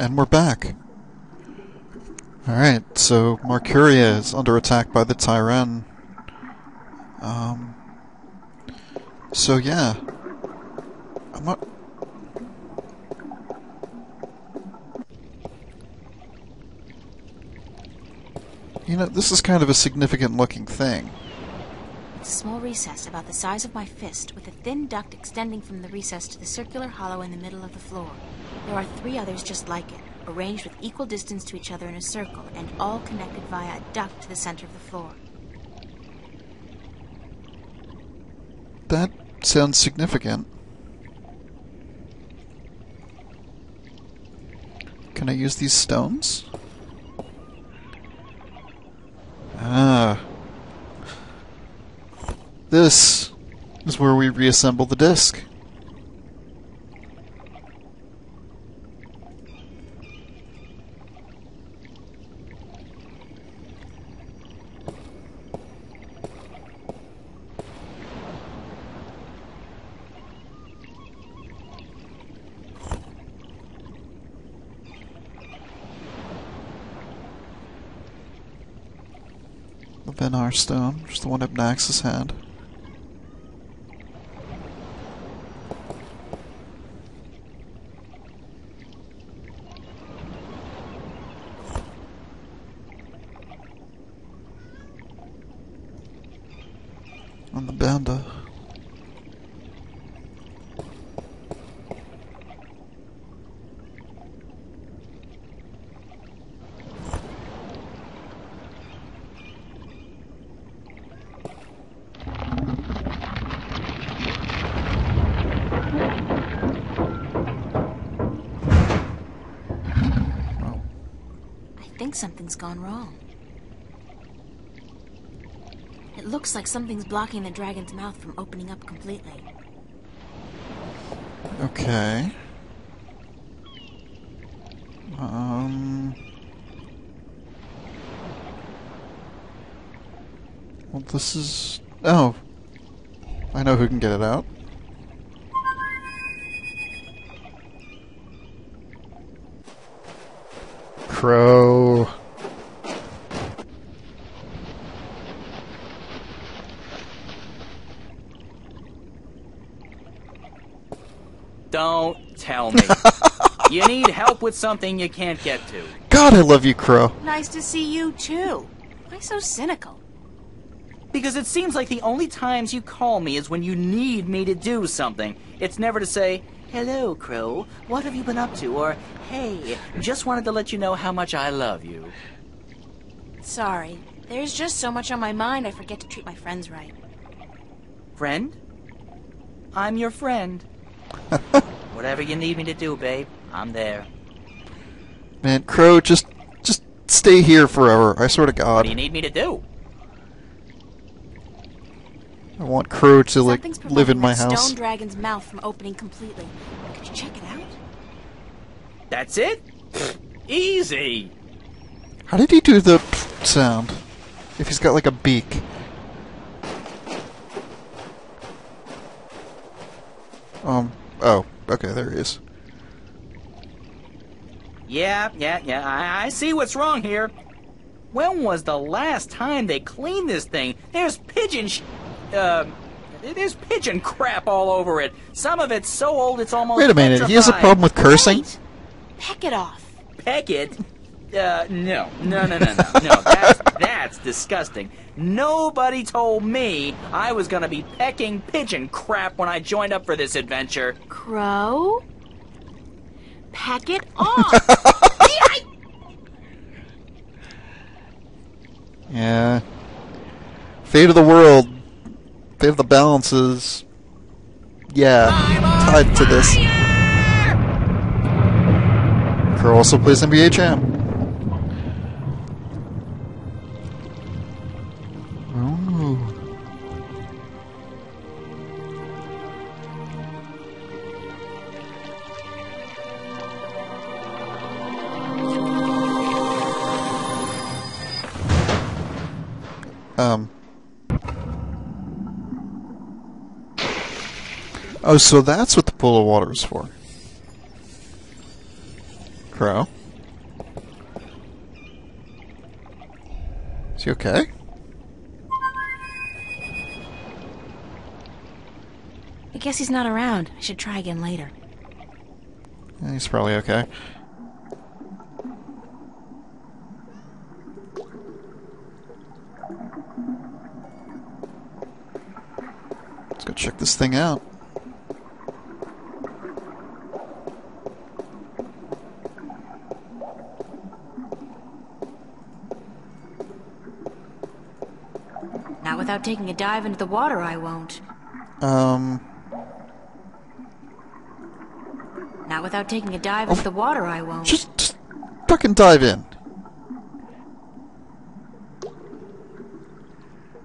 And we're back. Alright, so Mercuria is under attack by the Tyran. So yeah. I'm not... You know, this is kind of a significant looking thing. It's a small recess about the size of my fist, with a thin duct extending from the recess to the circular hollow in the middle of the floor. There are 3 others just like it, arranged with equal distance to each other in a circle, and all connected via a duct to the center of the floor. That sounds significant. Can I use these stones? Ah. This is where we reassemble the disc. The Vanguard stone, which is the one Naxus had. And the Banda. I think something's gone wrong. It looks like something's blocking the dragon's mouth from opening up completely. Okay. Well, this is... Oh. I know who can get it out. Crow. Don't tell me. You need help with something you can't get to. God, I love you, Crow. Nice to see you, too. Why so cynical? Because it seems like the only times you call me is when you need me to do something. It's never to say, "Hello, Crow, what have you been up to?" Or, "Hey, just wanted to let you know how much I love you." Sorry. There's just so much on my mind I forget to treat my friends right. Friend? I'm your friend. Whatever you need me to do, babe, I'm there. Man, Crow, just stay here forever. I swear to God. What do you need me to do? I want Crow to, like, Something's live in my preventing that house. stone dragon's mouth from opening completely. Could you check it out? That's it? Easy. How did he do the sound? If he's got, like, a beak. Oh, okay, there he is. Yeah, I see what's wrong here. When was the last time they cleaned this thing? There's there's pigeon crap all over it. Some of it's so old it's almost Wait a minute, he has a problem with cursing? Wait. Peck it off. Peck it? No. That's disgusting. Nobody told me I was gonna be pecking pigeon crap when I joined up for this adventure. Crow? Peck it off. Yeah. Fate of the world. Fate of the balances. Yeah, tied to this. Crow also plays NBA Jam. Ooh. Oh, so that's what the pool of water is for. Crow. Is he okay? I guess he's not around. I should try again later. Yeah, he's probably okay. Let's go check this thing out. Not without taking a dive into the water, I won't. Not without taking a dive into the water, I won't. Just fucking dive in.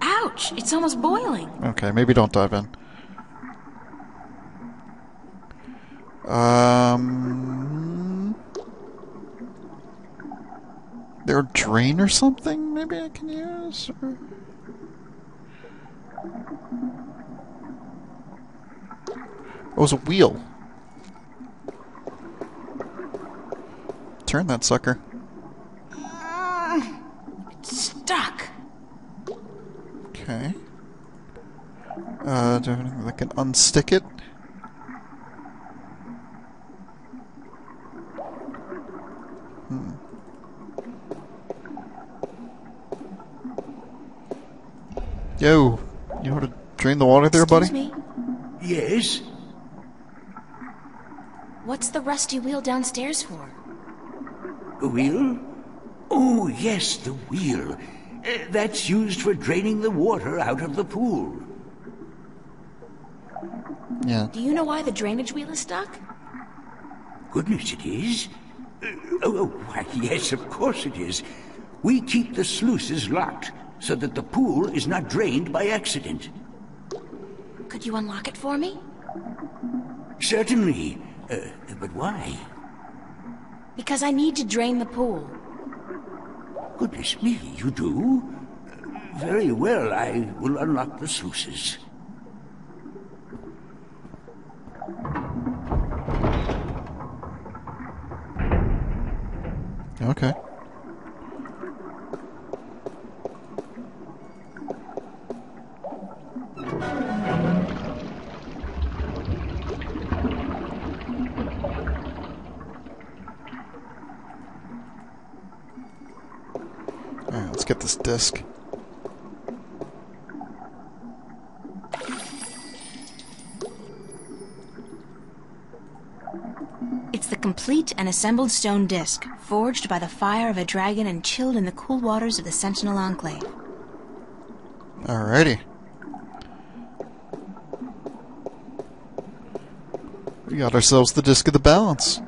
Ouch! It's almost boiling. Okay, maybe don't dive in. There a drain or something maybe I can use? Or... Oh, it was a wheel. Turn that sucker. It's stuck. Okay. Do I have anything that can unstick it? Yo, you know how to drain the water there, buddy? Excuse me? Yes? What's the rusty wheel downstairs for? A wheel? Oh, yes, the wheel. That's used for draining the water out of the pool. Yeah. Do you know why the drainage wheel is stuck? Goodness, it is. Why, yes, of course it is. We keep the sluices locked so that the pool is not drained by accident. Could you unlock it for me? Certainly. But why? Because I need to drain the pool. Goodness me, you do? Very well, I will unlock the sluices. Okay. Alright, let's get this disc. It's the complete and assembled stone disc, forged by the fire of a dragon and chilled in the cool waters of the Sentinel Enclave. Alrighty. We got ourselves the disc of the balance.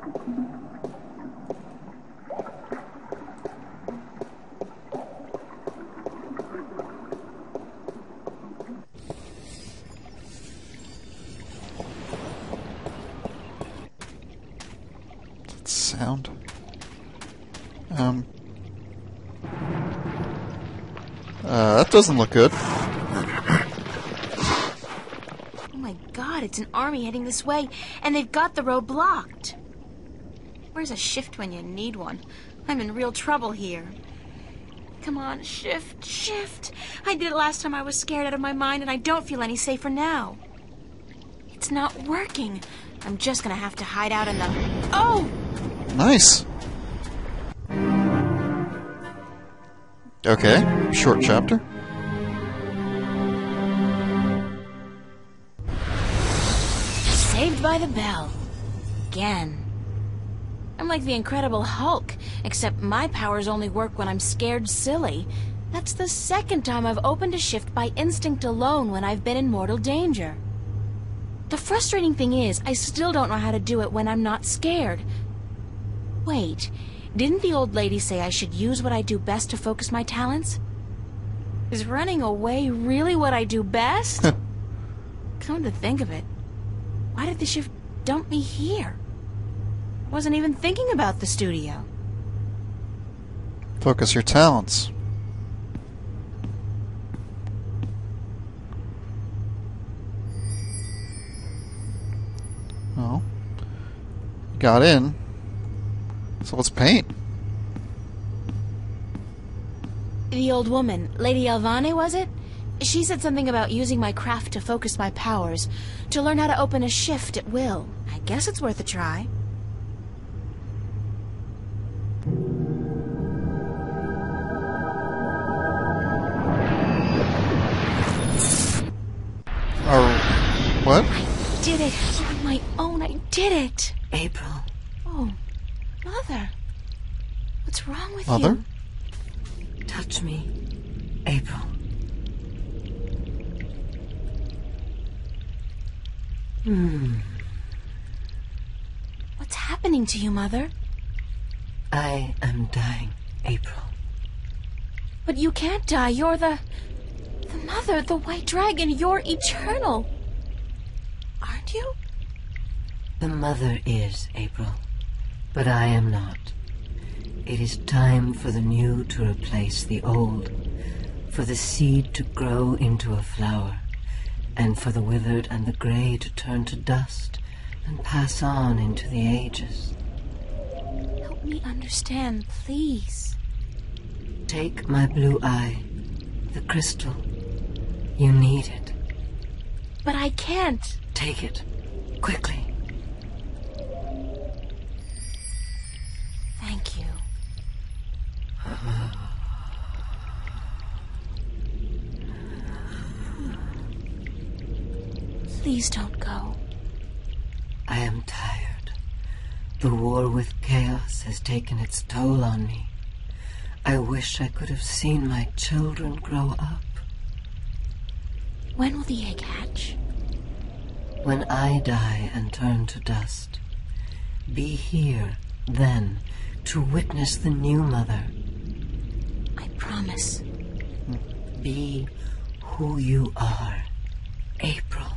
Sound. That doesn't look good. Oh my god, it's an army heading this way, and they've got the road blocked. Where's a shift when you need one? I'm in real trouble here. Come on, shift, shift. I did it last time I was scared out of my mind, and I don't feel any safer now. It's not working. I'm just gonna have to hide out in the... Oh! Nice. Okay, short chapter. Saved by the bell. Again. I'm like the Incredible Hulk, except my powers only work when I'm scared silly. That's the second time I've opened a shift by instinct alone when I've been in mortal danger. The frustrating thing is, I still don't know how to do it when I'm not scared. Wait, didn't the old lady say I should use what I do best to focus my talents? Is running away really what I do best? Come to think of it, why did the shift dump me here? I wasn't even thinking about the studio. Focus your talents. Well, got in. So let's paint. The old woman, Lady Alvane, was it? She said something about using my craft to focus my powers, to learn how to open a shift at will. I guess it's worth a try. What? I did it! On my own, I did it! April. Oh, Mother. What's wrong with Mother? you? Touch me, April. What's happening to you, Mother? I am dying, April. But you can't die. You're the Mother, the White Dragon. You're eternal. Aren't you? The mother is, April, but I am not. It is time for the new to replace the old, for the seed to grow into a flower, and for the withered and the gray to turn to dust and pass on into the ages. Help me understand, please. Take my blue eye, the crystal. You need it. But I can't. Take it, quickly. Thank you. Please don't go. I am tired. The war with chaos has taken its toll on me. I wish I could have seen my children grow up. When will the egg hatch? When I die and turn to dust, be here then to witness the new mother. I promise. Be who you are, April.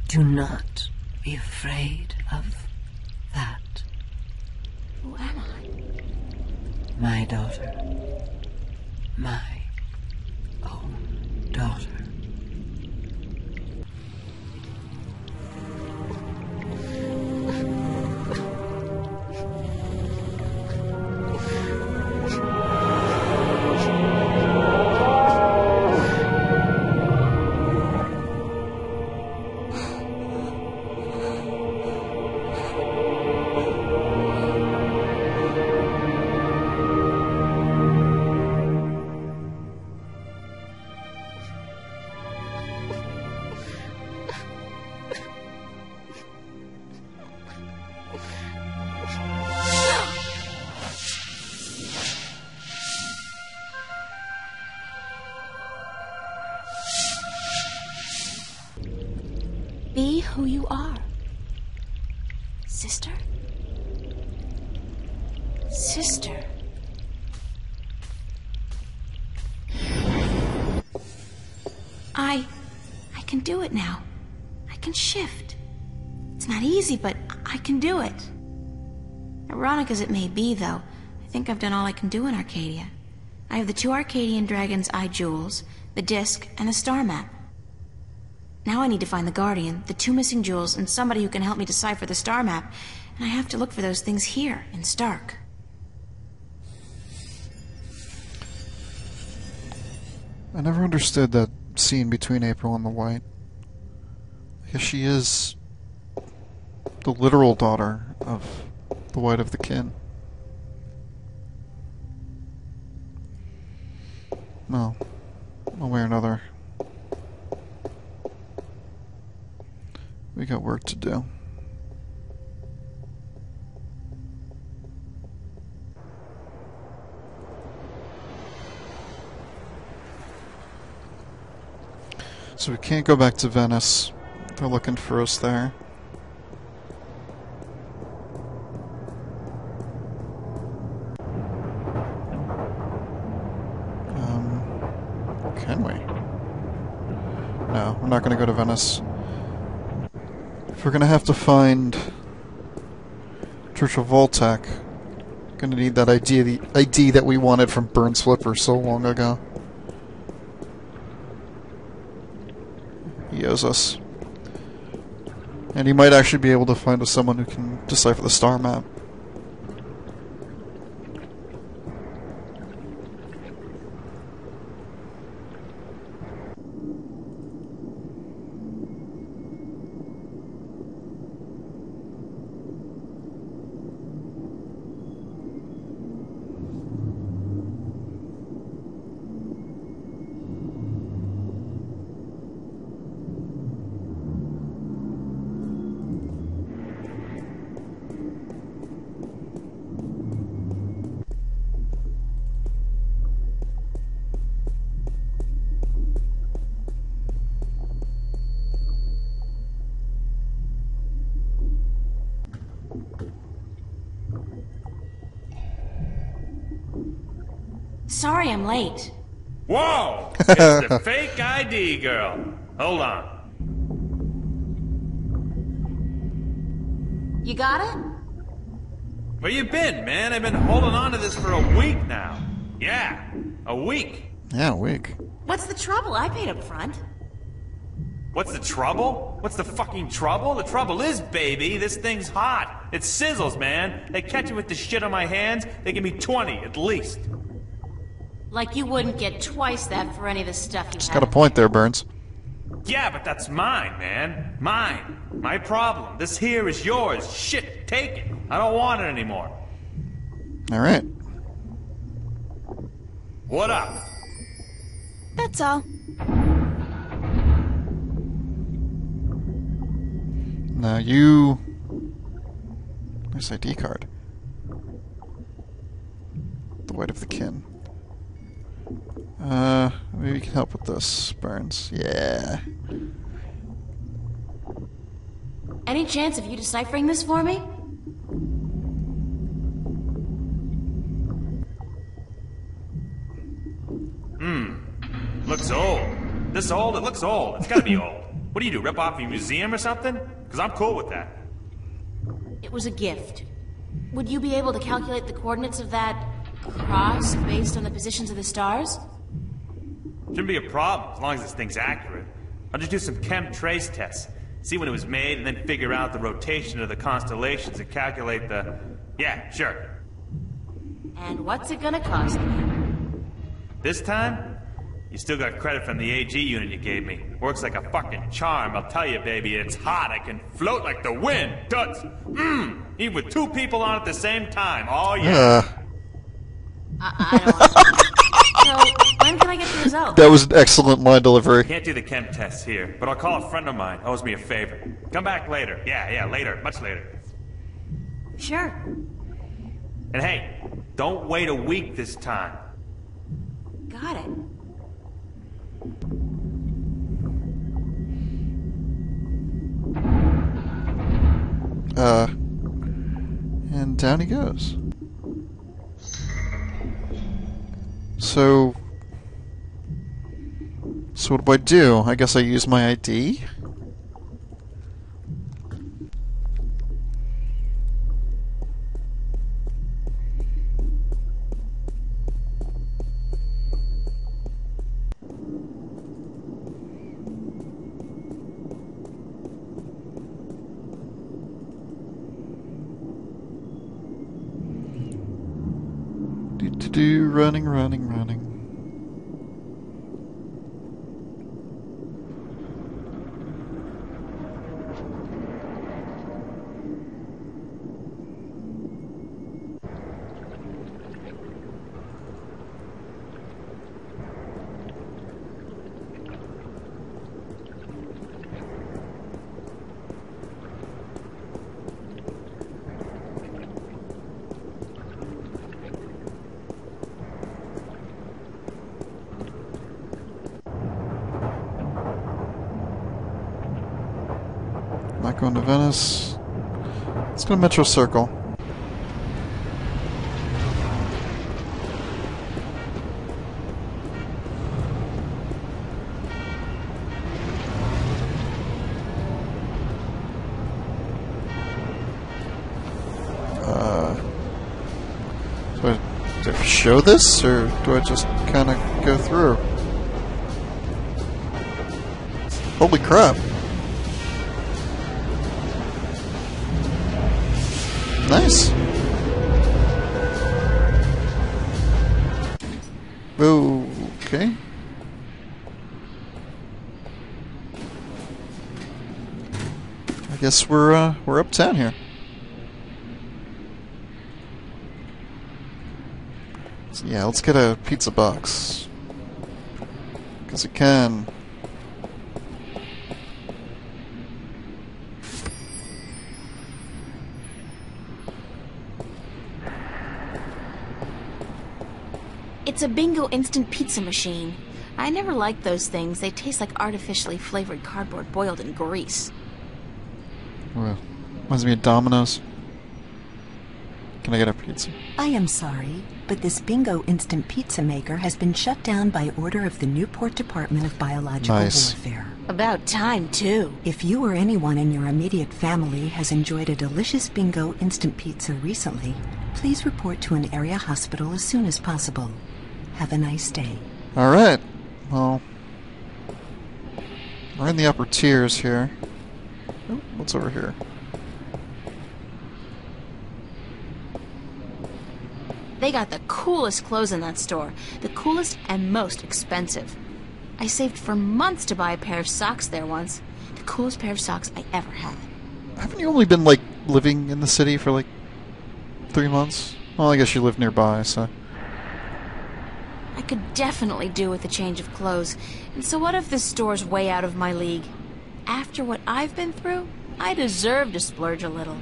Do not be afraid of that. Who am I? My daughter. My own daughter. Be who you are. Sister? Sister. I can do it now. I can shift. It's not easy, but I can do it. Ironic as it may be, though, I think I've done all I can do in Arcadia. I have the 2 Arcadian Dragon's Eye jewels, the disc, and the star map. Now I need to find the Guardian, the 2 missing jewels, and somebody who can help me decipher the star map. And I have to look for those things here, in Stark. I never understood that scene between April and the White. I guess she is the literal daughter of the White of the Kin. No. One way or another. We got work to do. So we can't go back to Venice. They're looking for us there. Can we? No, we're not going to go to Venice. If we're going to have to find Church of Voltec, going to need that ID that we wanted from Burns Flipper so long ago. He owes us. And he might actually be able to find us someone who can decipher the star map. Sorry I'm late. Whoa! It's the fake ID girl. Hold on. You got it? Where you been, man? I've been holding on to this for a week now. Yeah, a week. Yeah, a week. What's the trouble? I paid up front. What's the trouble? What's the fucking trouble? The trouble is, baby, this thing's hot. It sizzles, man. They catch me with the shit on my hands, they give me 20 at least. Like you wouldn't get twice that for any of the stuff you Just have. got a point there, Burns. Yeah, but that's mine, man. Mine. My problem. This here is yours. Shit, take it. I don't want it anymore. Alright. What up? That's all. Now you... Nice ID card. The white of the kin. Maybe you can help with this, Burns. Yeah. Any chance of you deciphering this for me? Looks old. This old? It looks old. It's gotta be old. What do you do, rip off a museum or something? Because I'm cool with that. It was a gift. Would you be able to calculate the coordinates of that cross based on the positions of the stars? Shouldn't be a problem, as long as this thing's accurate. I'll just do some chem trace tests. See when it was made, and then figure out the rotation of the constellations and calculate the... Yeah, sure. And what's it gonna cost me? This time, you still got credit from the AG unit you gave me. Works like a fucking charm, I'll tell you, baby. It's hot, I can float like the wind. Toots! Even with two people on at the same time. Oh, yeah. I don't want So, when can I get the results? That was an excellent line delivery. Can't do the chem tests here, but I'll call a friend of mine. Owes me a favor. Come back later. Yeah, later. Much later. Sure. And hey, don't wait a week this time. Got it. And down he goes. So what do I do? I guess I use my ID? Running. Not going to Venice. Let's go to Metro Circle. Do I show this, or do I just kind of go through? Holy crap. Nice. Okay. I guess we're uptown here. So yeah, let's get a pizza box. 'Cause it can. It's a bingo instant pizza machine. I never liked those things. They taste like artificially flavored cardboard boiled in grease. Well, reminds me of Domino's. Can I get a pizza? I am sorry, but this Bingo instant pizza maker has been shut down by order of the Newport Department of Biological Warfare. About time, too. If you or anyone in your immediate family has enjoyed a delicious Bingo instant pizza recently, please report to an area hospital as soon as possible. Have a nice day. Alright. Well, we're in the upper tiers here. Oh, what's over here? They got the coolest clothes in that store. The coolest and most expensive. I saved for months to buy a pair of socks there once. The coolest pair of socks I ever had. Haven't you only been, like, living in the city for, like, 3 months? Well, I guess you live nearby, so... I could definitely do with a change of clothes. And so what if this store's way out of my league? After what I've been through, I deserve to splurge a little.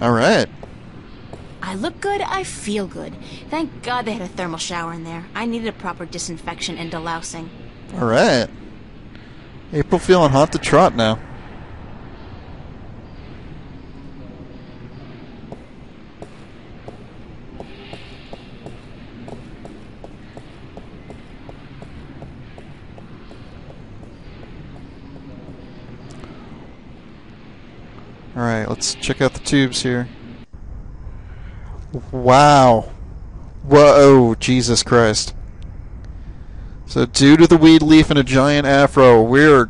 Alright. I look good, I feel good. Thank God they had a thermal shower in there. I needed a proper disinfection and delousing. Alright. April feeling hot to trot now. Alright, let's check out the tubes here. Wow. Whoa, Jesus Christ. So, dude with a weed leaf and a giant afro, we're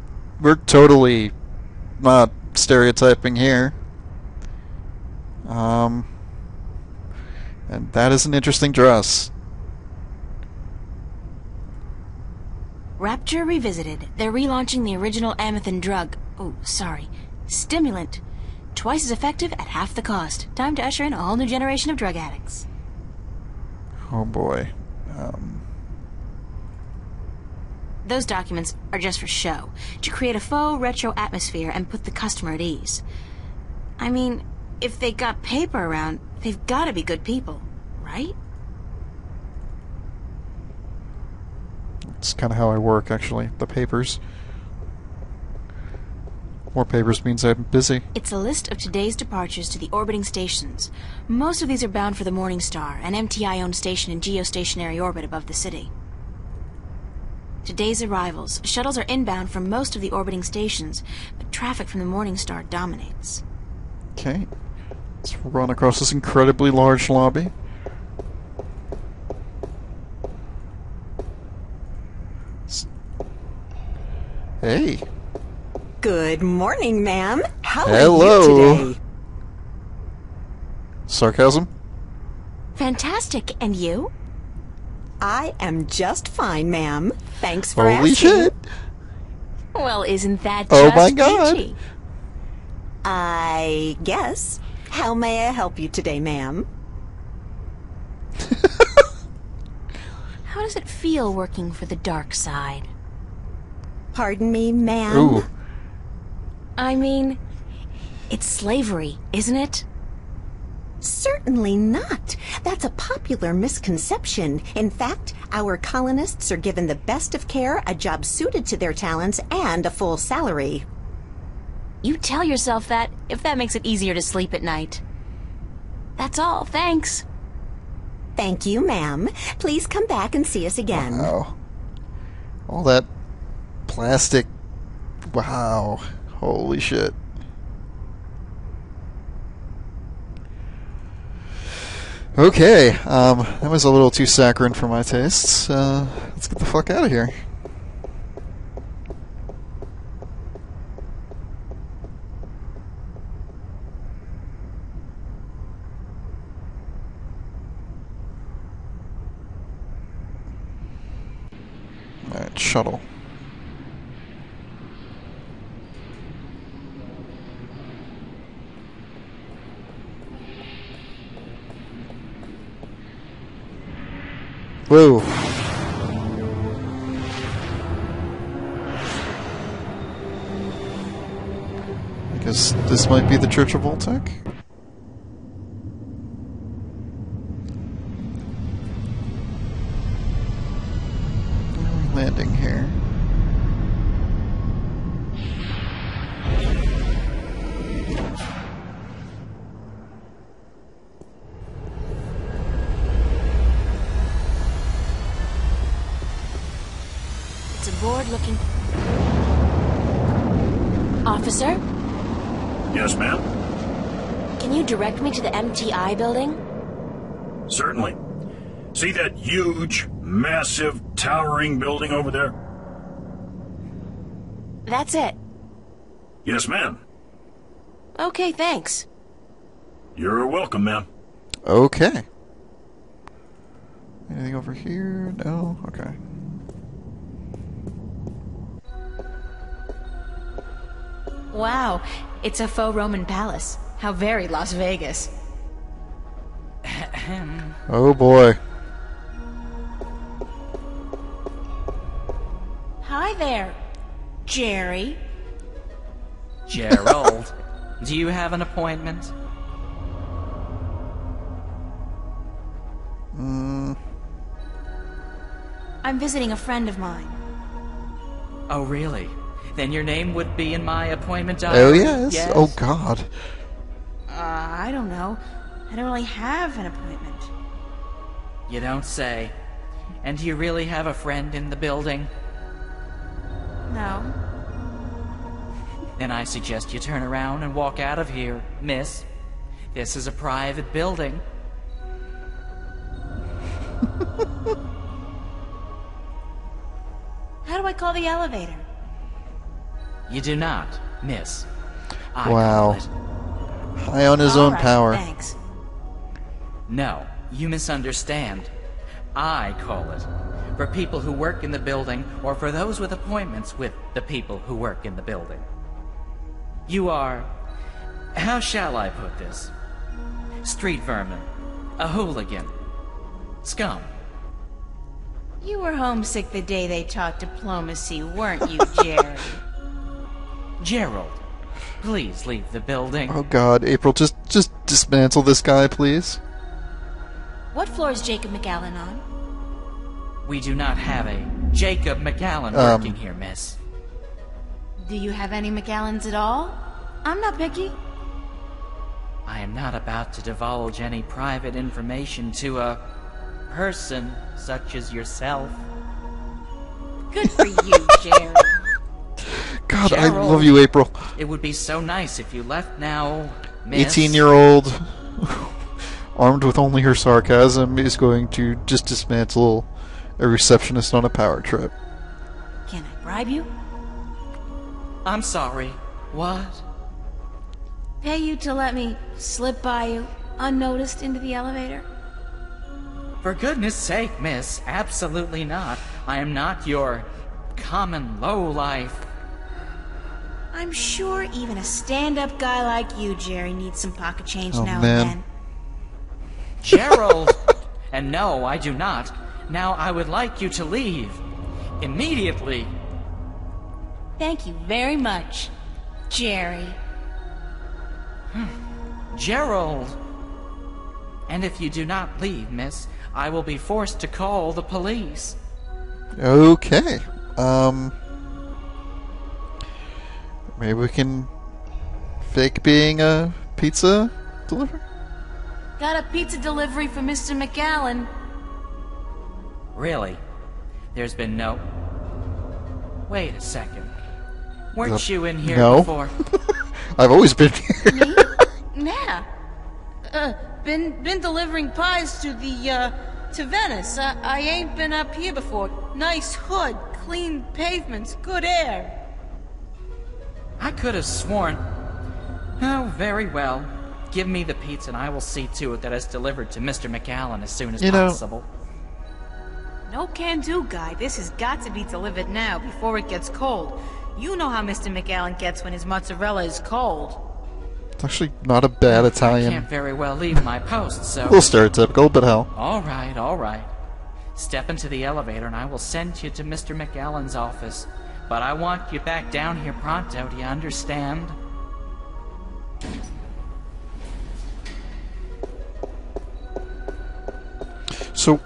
totally not stereotyping here. And that is an interesting dress. Rapture Revisited. They're relaunching the original Amethyst drug. Oh, sorry. Stimulant. Twice as effective at half the cost. Time to usher in a whole new generation of drug addicts. Oh boy. Those documents are just for show, to create a faux retro atmosphere and put the customer at ease. I mean, if they got paper around, they've got to be good people, right? That's kind of how I work, actually. The papers. More papers means I'm busy. It's a list of today's departures to the orbiting stations. Most of these are bound for the Morning Star, an MTI-owned station in geostationary orbit above the city. Today's arrivals. Shuttles are inbound from most of the orbiting stations, but traffic from the Morning Star dominates. Okay. Let's run across this incredibly large lobby. Hey. Good morning, ma'am. How Hello. are you today? Sarcasm? Fantastic, and you? I am just fine, ma'am. Thanks for Holy asking. shit! Well, isn't that Oh just my God. peachy? I guess. How may I help you today, ma'am? How does it feel working for the dark side? Pardon me, ma'am? Ooh. I mean, it's slavery, isn't it? Certainly not. That's a popular misconception. In fact, our colonists are given the best of care, a job suited to their talents, and a full salary. You tell yourself that if that makes it easier to sleep at night. That's all, thanks. Thank you, ma'am. Please come back and see us again. Wow. All that plastic. Wow. Holy shit. Okay, that was a little too saccharine for my tastes. Let's get the fuck out of here. Alright, shuttle. Whoa. I guess this might be the Church of Voltec? Landing here. bored looking... Officer, Yes, ma'am? can you direct me to the MTI building? Certainly. See that huge, massive, towering building over there? That's it. Yes, ma'am. Okay, thanks. You're welcome, ma'am. Okay. Anything over here? No? Okay. Wow, it's a faux Roman palace. How very Las Vegas. Oh boy. Hi there, Jerry. Gerald, do you have an appointment? I'm visiting a friend of mine. Oh, really? Then your name would be in my appointment diary? Oh yes. Oh god. I don't know. I don't really have an appointment. You don't say. And do you really have a friend in the building? No. Then I suggest you turn around and walk out of here, miss. This is a private building. How do I call the elevator? You do not, miss. I Wow. call it. High on his All own right, power. Thanks. No, you misunderstand. I call it. For people who work in the building, or for those with appointments with the people who work in the building. You are... how shall I put this? Street vermin. A hooligan. Scum. You were homesick the day they taught diplomacy, weren't you, Jerry? Gerald, please leave the building. Oh god, April, just dismantle this guy, please. What floor is Jacob McAllen on? We do not have a Jacob McAllen working here, miss. Do you have any McAllens at all? I'm not picky. I am not about to divulge any private information to a person such as yourself. Good for you, Jerry. God, I Gerald, love you, April. It would be so nice if you left now, miss. 18-year-old, armed with only her sarcasm, is going to just dismantle a receptionist on a power trip. Can I bribe you? I'm sorry. What? Pay you to let me slip by you, unnoticed, into the elevator? For goodness sake, miss, absolutely not. I am not your common lowlife. I'm sure even a stand-up guy like you, Jerry, needs some pocket change Oh, now man. and then. Gerald! And no, I do not. Now I would like you to leave. Immediately. Thank you very much, Jerry. Gerald! And if you do not leave, miss, I will be forced to call the police. Okay. Maybe we can fake being a pizza deliverer? Got a pizza delivery for Mr. McAllen. Really? There's been no... Wait a second. Weren't you in here No. before? I've always been here. Me? Yeah. Been delivering pies to the, to Venice. I ain't been up here before. Nice hood, clean pavements, good air. I could have sworn... Oh, very well. Give me the pizza and I will see to it that it's delivered to Mr. McAllen as soon as You know- possible. No can-do, guy. This has got to be delivered now, before it gets cold. You know how Mr. McAllen gets when his mozzarella is cold. It's actually not a bad I Italian. can't very well leave my post, so... A little stereotypical, but hell. All right. Step into the elevator and I will send you to Mr. McAllen's office. But I want you back down here pronto, do you understand? So,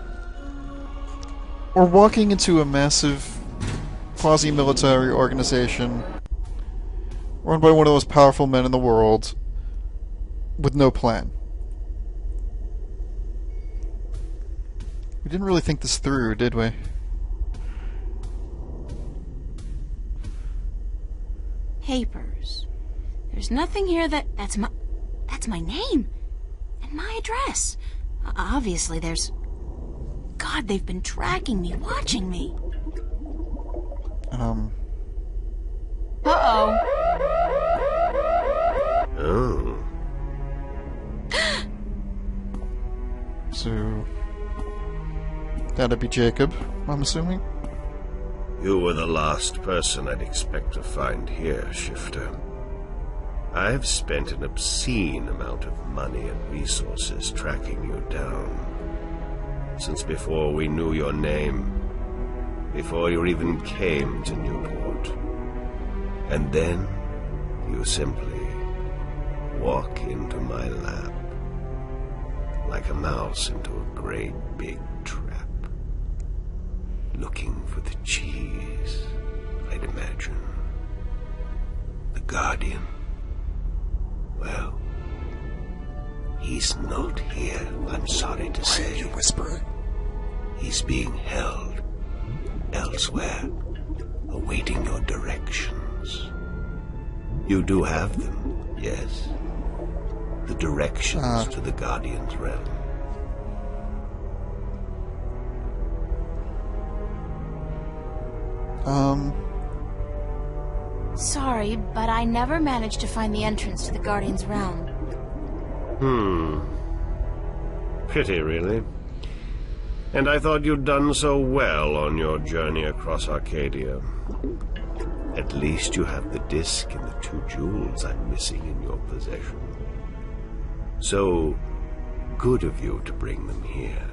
we're walking into a massive quasi-military organization run by one of the most powerful men in the world with no plan. We didn't really think this through, did we? papers. There's nothing here that's my name. And my address. Obviously there's... God, they've been tracking me, watching me. Uh-oh. Oh. So... that'd be Jacob, I'm assuming? You were the last person I'd expect to find here, Shifter. I've spent an obscene amount of money and resources tracking you down. Since before we knew your name, before you even came to Newport. And then you simply walk into my lap, like a mouse into a great big trap, looking for the cheese, I'd imagine. The Guardian. Well, he's not here, I'm sorry to say. Why are you whispering? He's being held elsewhere, awaiting your directions. You do have them, yes? The directions to the Guardian's realm. Sorry, but I never managed to find the entrance to the Guardian's realm. Pity, really. And I thought you'd done so well on your journey across Arcadia. At least you have the disc and the 2 jewels I'm missing in your possession. So good of you to bring them here.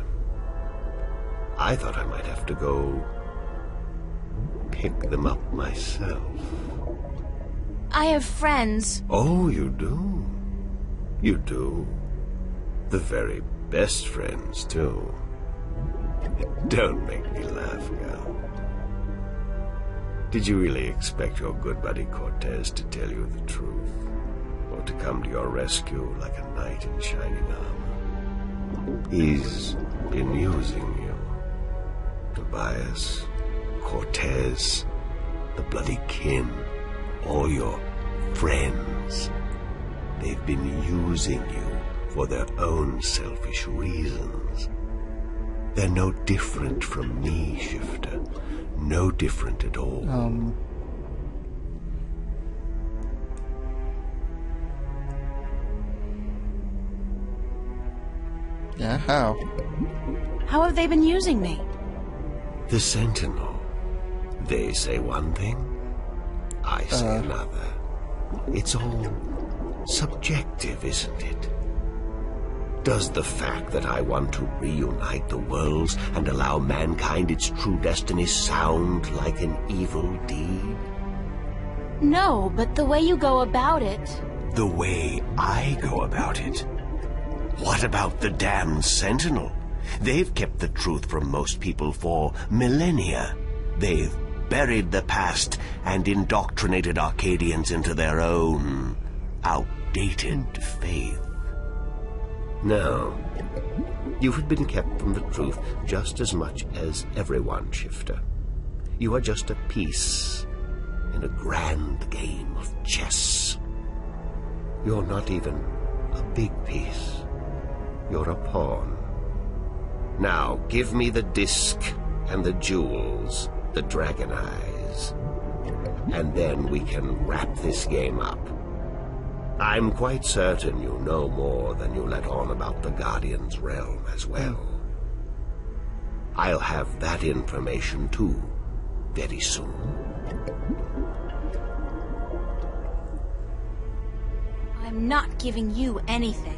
I thought I might have to go pick them up myself. I have friends. Oh, you do? You do? The very best friends, too. Don't make me laugh, gal. Did you really expect your good buddy Cortez to tell you the truth? Or to come to your rescue like a knight in shining armor? He's been using you. Tobias, Cortez, the bloody kin, all your friends. They've been using you for their own selfish reasons. They're no different from me, Shifter. No different at all. Yeah, how? How have they been using me? The Sentinel. They say one thing, I say another. It's all subjective, isn't it? Does the fact that I want to reunite the worlds and allow mankind its true destiny sound like an evil deed? No, but the way you go about it... The way I go about it? What about the damned Sentinel? They've kept the truth from most people for millennia. They've buried the past and indoctrinated Arcadians into their own outdated faith. No, you have been kept from the truth just as much as everyone, Shifter. You are just a piece in a grand game of chess. You're not even a big piece. You're a pawn. Now, give me the disc and the jewels, the dragon eyes, and then we can wrap this game up. I'm quite certain you know more than you let on about the Guardian's realm as well. I'll have that information too, very soon. I'm not giving you anything.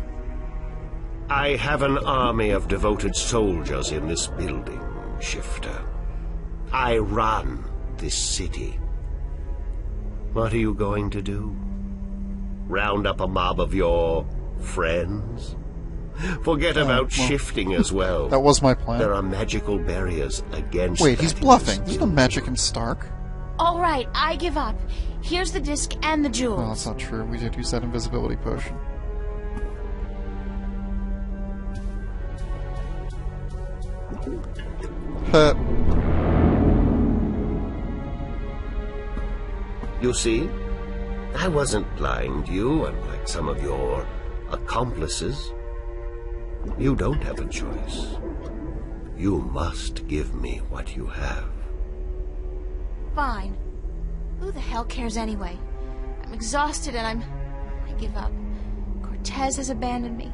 I have an army of devoted soldiers in this building, Shifter. I run this city. What are you going to do? Round up a mob of your friends? Forget about shifting as well. That was my plan. There are magical barriers against Wait, he's that bluffing. There's no magic in Stark. All right, I give up. Here's the disc and the jewels. Well, that's not true. We did use that invisibility potion. You see? I wasn't lying to you, unlike some of your accomplices. You don't have a choice. You must give me what you have. Fine. Who the hell cares anyway? I'm exhausted and I give up. Cortez has abandoned me.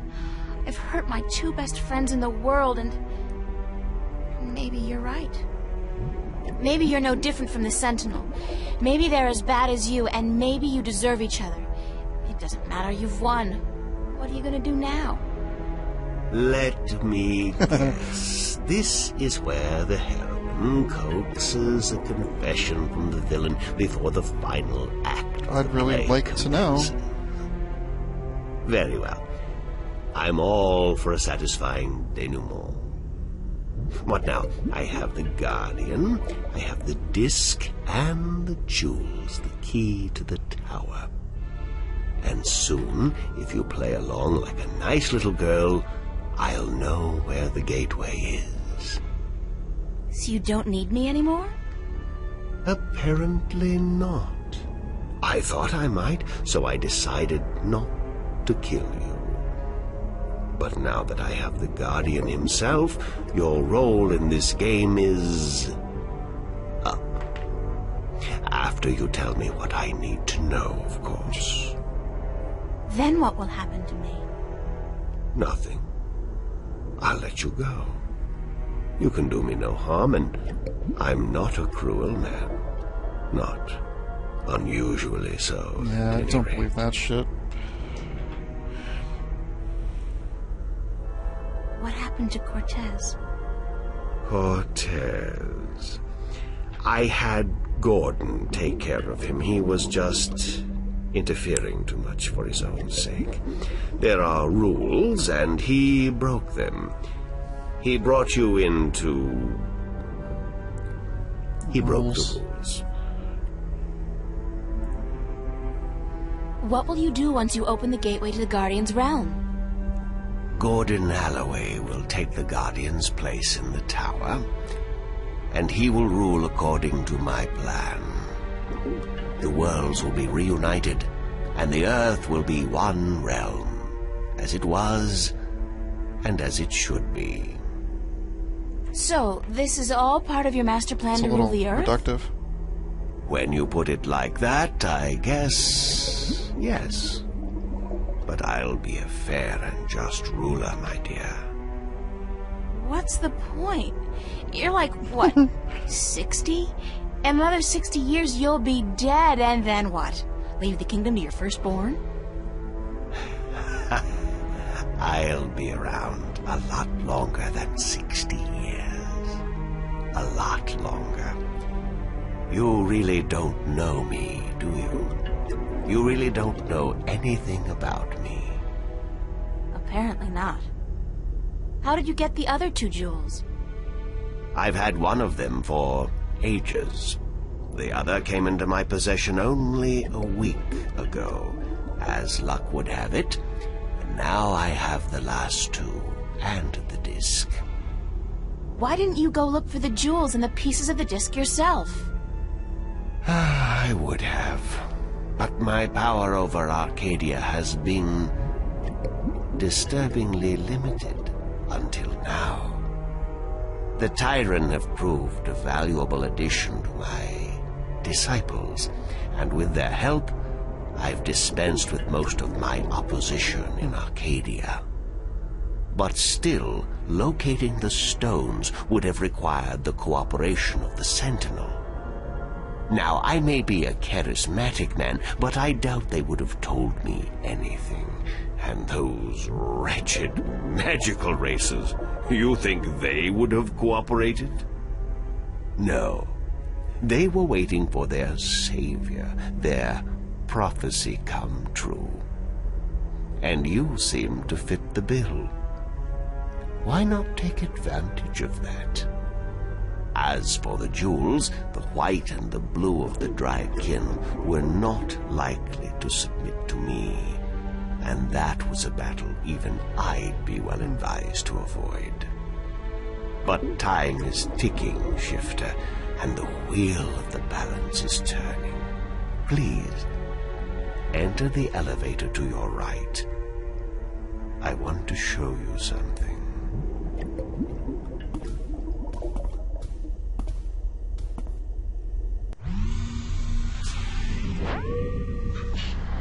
I've hurt my two best friends in the world, and maybe you're right. Maybe you're no different from the Sentinel. Maybe they're as bad as you, and maybe you deserve each other. It doesn't matter, you've won. What are you gonna do now? Let me guess. This is where the heroine coaxes a confession from the villain before the final act. I'd really like to know. Very well. I'm all for a satisfying denouement. What now? I have the Guardian, I have the disc, and the jewels, the key to the tower. And soon, if you play along like a nice little girl, I'll know where the gateway is. So you don't need me anymore? Apparently not. I thought I might, so I decided not to kill you. But now that I have the Guardian himself, your role in this game is up. After you tell me what I need to know, of course. Then what will happen to me? Nothing. I'll let you go. You can do me no harm, and I'm not a cruel man. Not unusually so. Yeah, I don't believe that shit. What happened to Cortez? Cortez. I had Gordon take care of him. He was just interfering too much for his own sake. There are rules, and he broke them. He brought you into... He broke the rules. What will you do once you open the gateway to the Guardian's realm? Gordon Alloway will take the Guardian's place in the tower, and he will rule according to my plan. The worlds will be reunited, and the Earth will be one realm, as it was, and as it should be. So, this is all part of your master plan to rule the Earth? Reductive. When you put it like that, I guess, yes. But I'll be a fair and just ruler, my dear. What's the point? You're like, what, 60? In another 60 years you'll be dead, and then what? Leave the kingdom to your firstborn? I'll be around a lot longer than 60 years. A lot longer. You really don't know me, do you? You really don't know anything about me. Apparently not. How did you get the other two jewels? I've had one of them for ages. The other came into my possession only a week ago, as luck would have it. And now I have the last two, and the disc. Why didn't you go look for the jewels and the pieces of the disc yourself? I would have. But my power over Arcadia has been disturbingly limited until now. The Tyrant have proved a valuable addition to my disciples, and with their help, I've dispensed with most of my opposition in Arcadia. But still, locating the stones would have required the cooperation of the Sentinel. Now, I may be a charismatic man, but I doubt they would have told me anything. And those wretched magical races, you think they would have cooperated? No. They were waiting for their savior, their prophecy come true. And you seem to fit the bill. Why not take advantage of that? As for the jewels, the white and the blue of the Drykin were not likely to submit to me, and that was a battle even I'd be well advised to avoid. But time is ticking, Shifter, and the wheel of the balance is turning. Please, enter the elevator to your right. I want to show you something.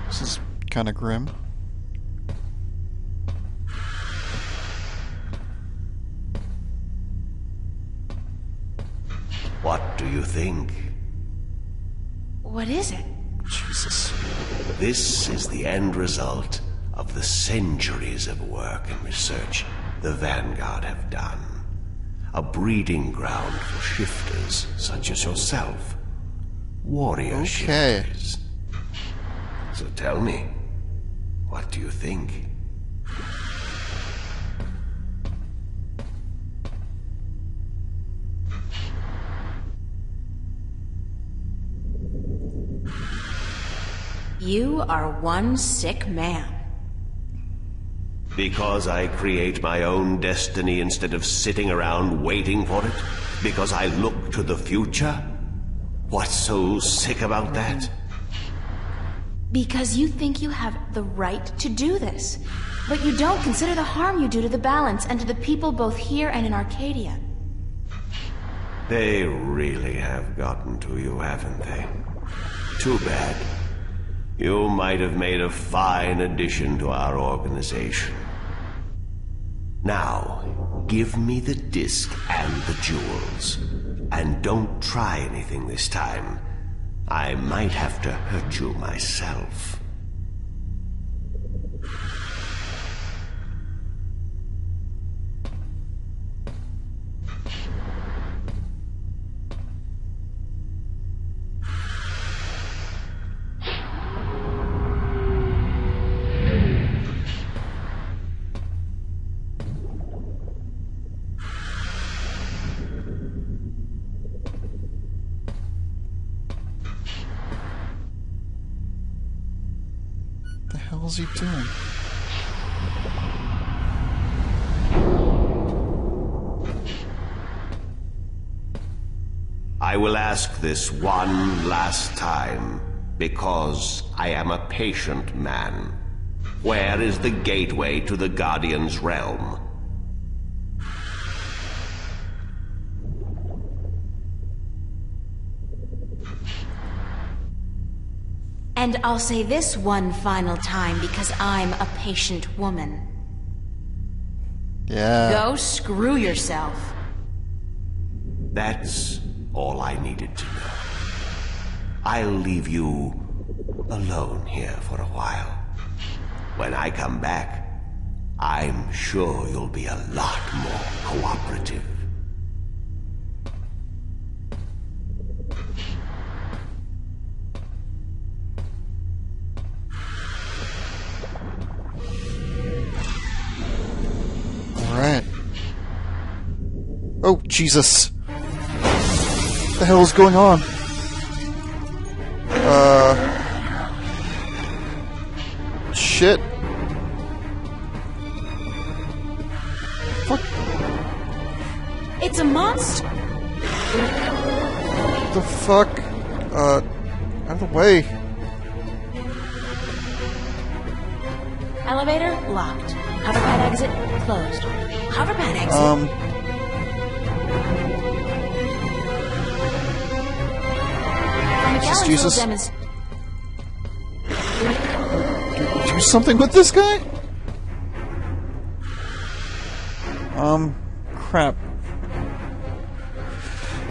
This is kind of grim. What do you think? What is it? Jesus. This is the end result of the centuries of work and research the Vanguard have done. A breeding ground for shifters such as yourself. Warrior Okay. shifters. So tell me, what do you think? You are one sick man. Because I create my own destiny instead of sitting around waiting for it? Because I look to the future? What's so sick about that? Because you think you have the right to do this. But you don't consider the harm you do to the balance and to the people both here and in Arcadia. They really have gotten to you, haven't they? Too bad. You might have made a fine addition to our organization. Now, give me the disc and the jewels. And don't try anything this time. I might have to hurt you myself. What the hell is he doing? I will ask this one last time, because I am a patient man. Where is the gateway to the Guardian's realm? And I'll say this one final time because I'm a patient woman. Yeah. Go screw yourself. That's all I needed to know. I'll leave you alone here for a while. When I come back, I'm sure you'll be a lot more cooperative. Alright. Oh, Jesus. What the hell is going on? Shit. Fuck. It's a monster. What the fuck? Out of the way. Elevator locked. Hoverpad exit closed. Hoverpad exit. McAllen's Jesus. little demonstration. Do something with this guy? Crap.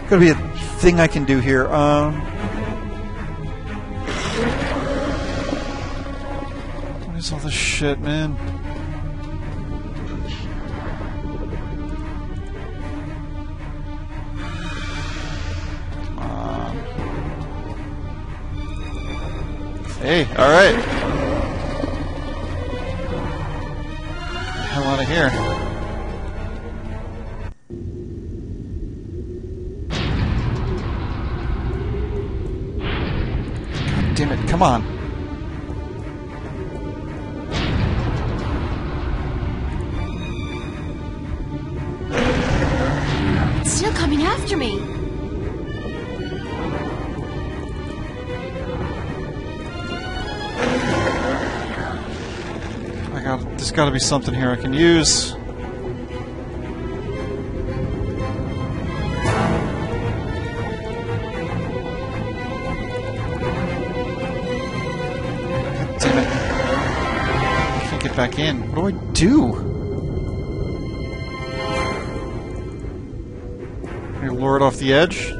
Gotta be a thing I can do here. What is all this shit, man? Hey, alright. Hell out of here. God damn it, come on. It's still coming after me. got to be something here I can use. God damn it. I can't get back in. What do I do? Can I lure it off the edge?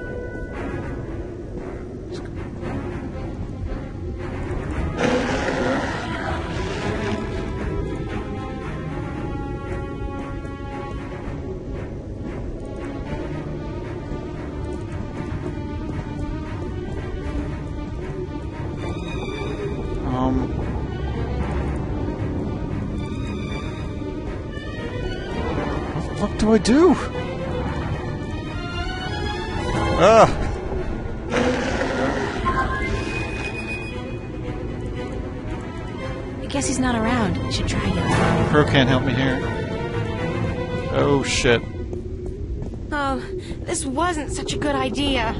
What do I do? I guess he's not around. I should try him. Crow can't help me here. Oh shit. Oh, this wasn't such a good idea.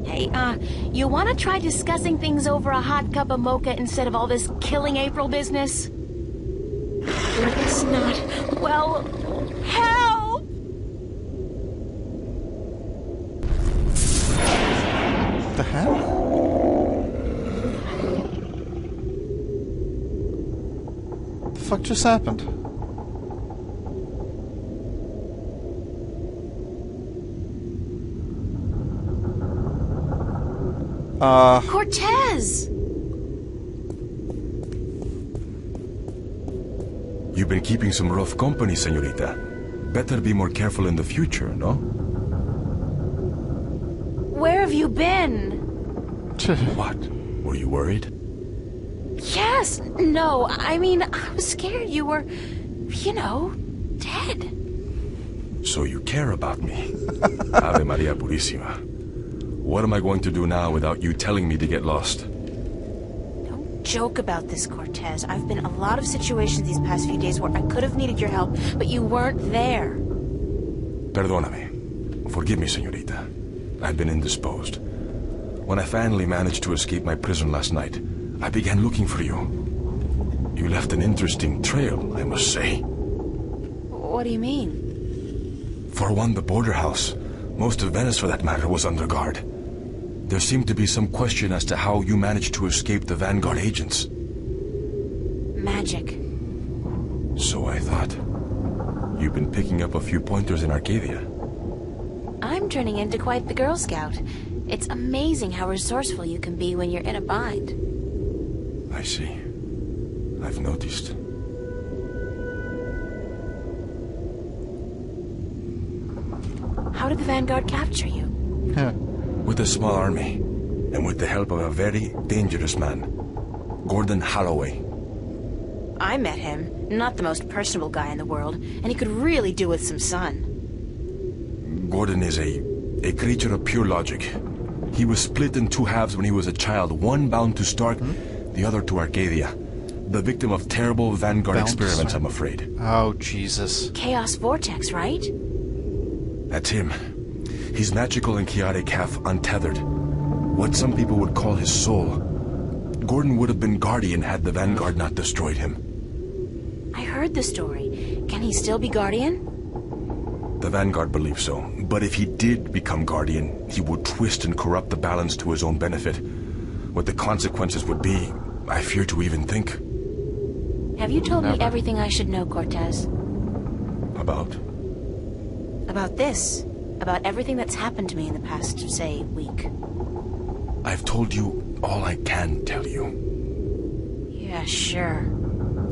Hey, you want to try discussing things over a hot cup of mocha instead of all this killing April business? It's not. Well, help! What the hell? What the fuck just happened? Cortez! You've been keeping some rough company, señorita. Better be more careful in the future, no? Where have you been? What? Were you worried? Yes, no, I mean, I was scared you were, you know, dead. So you care about me. Ave Maria Purísima. What am I going to do now without you telling me to get lost? Don't joke about this, Cortez. I've been in a lot of situations these past few days where I could have needed your help, but you weren't there. Perdóname. Forgive me, señorita. I've been indisposed. When I finally managed to escape my prison last night, I began looking for you. You left an interesting trail, I must say. What do you mean? For one, the border house, most of Venice for that matter, was under guard. There seemed to be some question as to how you managed to escape the Vanguard agents. Magic. So I thought. You've been picking up a few pointers in Arcadia. I'm turning into quite the Girl Scout. It's amazing how resourceful you can be when you're in a bind. I see. I've noticed. How did the Vanguard capture you? With a small army, and with the help of a very dangerous man, Gordon Holloway. I met him. Not the most personable guy in the world, and he could really do with some sun. Gordon is a creature of pure logic. He was split in two halves when he was a child, one bound to Stark, the other to Arcadia. The victim of terrible Vanguard experiments, I'm afraid. Oh, Jesus. Chaos Vortex, right? That's him. He's magical and chaotic, half untethered. What some people would call his soul. Gordon would have been Guardian had the Vanguard not destroyed him. I heard the story. Can he still be Guardian? The Vanguard believes so. But if he did become Guardian, he would twist and corrupt the balance to his own benefit. What the consequences would be, I fear to even think. Have you told me everything I should know, Cortez? About? About this. About everything that's happened to me in the past, say, week. I've told you all I can tell you. Yeah, sure.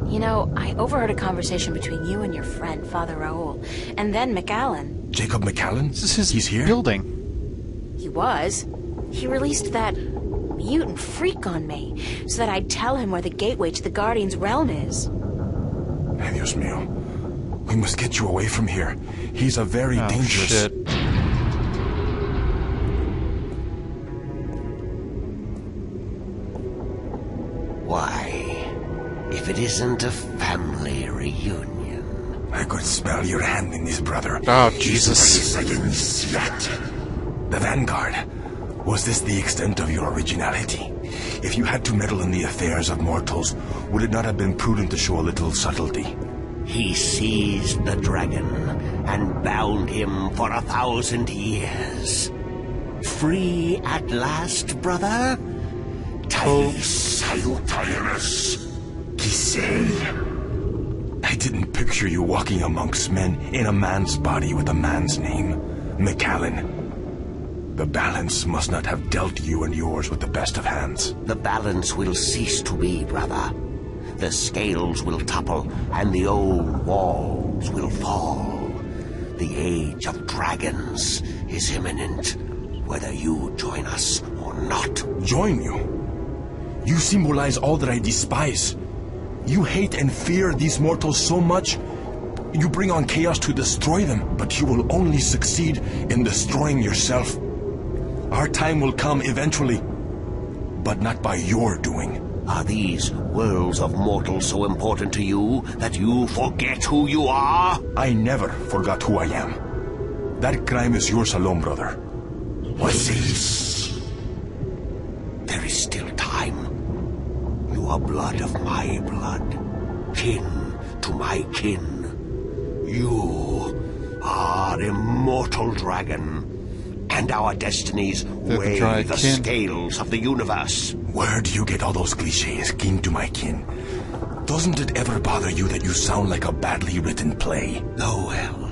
You know, I overheard a conversation between you and your friend, Father Raoul, and then McAllen. Jacob McAllen? This is his He's here? building. He was. He released that mutant freak on me, so that I'd tell him where the gateway to the Guardian's realm is. Hey, Dios mío. We must get you away from here. He's a very dangerous... Shit. Why, if it isn't a family reunion. I could smell your hand in this, brother. Oh, Jesus. The Vanguard. Was this the extent of your originality? If you had to meddle in the affairs of mortals, would it not have been prudent to show a little subtlety? He seized the dragon and bound him for 1,000 years. Free at last, brother? I didn't picture you walking amongst men in a man's body with a man's name, McAllen. The balance must not have dealt you and yours with the best of hands. The balance will cease to be, brother. The scales will topple, and the old walls will fall. The age of dragons is imminent, whether you join us or not. Join you? You symbolize all that I despise. You hate and fear these mortals so much, you bring on chaos to destroy them, but you will only succeed in destroying yourself. Our time will come eventually, but not by your doing. Are these worlds of mortals so important to you that you forget who you are? I never forgot who I am. That crime is yours alone, brother. What's this? There is still time. You are blood of my blood, kin to my kin. You are immortal dragon, and our destinies weigh the scales of the universe. Where do you get all those cliches, kin to my kin? Doesn't it ever bother you that you sound like a badly written play? Oh, well.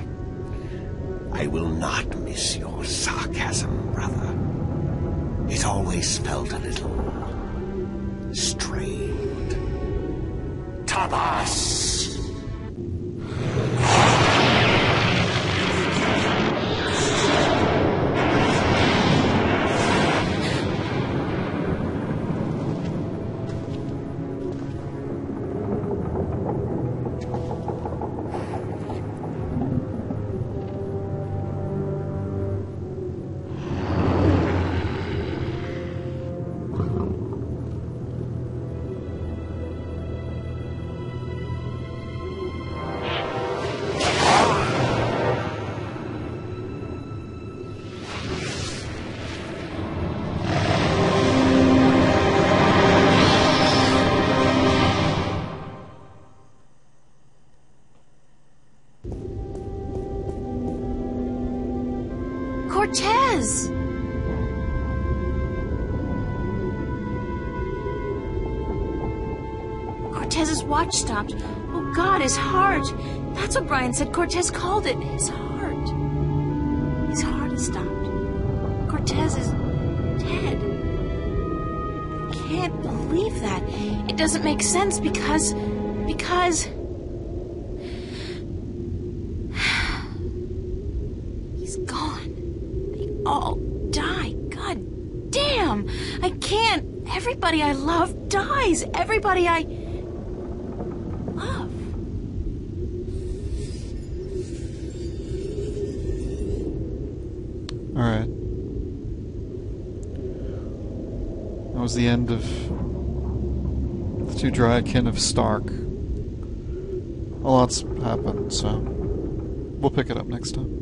I will not miss your sarcasm, brother. It always felt a little strained. Tabas! Cortez! Cortez's watch stopped. Oh God, his heart. That's what Brian said Cortez called it. His heart. His heart has stopped. Cortez is dead. I can't believe that. It doesn't make sense because... he's gone. They all die. God damn! I can't. Everybody I love dies. Everybody I love. Alright. That was the end of the two Dryadkin of Stark. A lot's happened, so we'll pick it up next time.